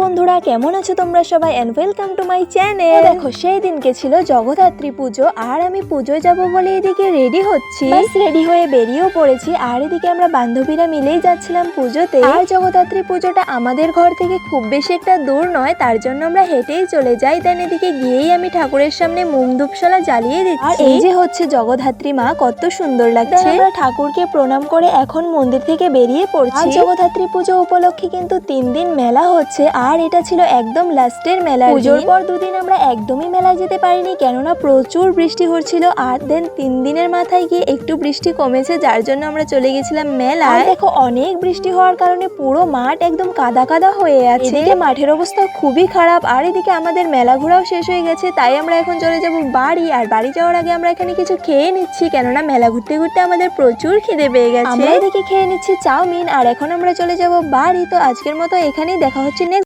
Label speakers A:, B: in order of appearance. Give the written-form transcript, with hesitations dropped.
A: বন্ধুরা, কেমন আছো তোমরা সবাই and welcome to my channel. দেখো সেই দিনকে ছিল জগদ্ধাত্রী পুজো আর আমি পুজোয় যাব বলে এদিকে রেডি হচ্ছি। রেডি হয়ে বেরিয়েও পড়েছি আর এদিকে আমরা বান্ধবীরা মিলেই যাচ্ছিলাম পুজোতে। আর জগদ্ধাত্রী পুজোটা আমাদের ঘর থেকে খুব বেশি একটা দূর নয়, তার জন্য আমরা হেঁটেই চলে যাই। দেন এদিকে গিয়েই আমি ঠাকুরের সামনে মোম ধূপশালা জ্বালিয়ে দিচ্ছি। আর এই যে হচ্ছে জগদ্ধাত্রী মা, কত সুন্দর লাগছে। আমরা ঠাকুরকে প্রণাম করে এখন মন্দির থেকে বেরিয়ে পড়ছি। জগদ্ধাত্রী পুজো উপলক্ষে কিন্তু 3 দিন মেলা হচ্ছে আর এটা ছিল একদম লাস্টের মেলা। পুজোর পর 2 দিন আমরা একদমই মেলায় যেতে পারিনি, কেননা প্রচুর বৃষ্টি হচ্ছিল। আর দেন 3 দিনের মাথায় গিয়ে একটু বৃষ্টি কমেছে, যার জন্য আমরা চলে গেছিলাম মেলায়। দেখো অনেক বৃষ্টি হওয়ার কারণে পুরো মাঠ একদম কাদা কাদা হয়ে আছে। এদিকে মাঠের অবস্থা খুবই খারাপ আর এদিকে আমাদের মেলা ঘোরাও শেষ হয়ে গেছে। তাই আমরা এখন চলে যাব বাড়ি। আর বাড়ি যাওয়ার আগে আমরা এখানে কিছু খেয়ে নিচ্ছি, কেননা মেলা ঘুরতে ঘুরতে আমাদের প্রচুর খিদে পেয়ে গেছে। আমরা এদিকে খেয়ে নিচ্ছি চাউমিন আর এখন আমরা চলে যাব বাড়ি। তো আজকের মতো এখানেই, দেখা হচ্ছে নেক্সট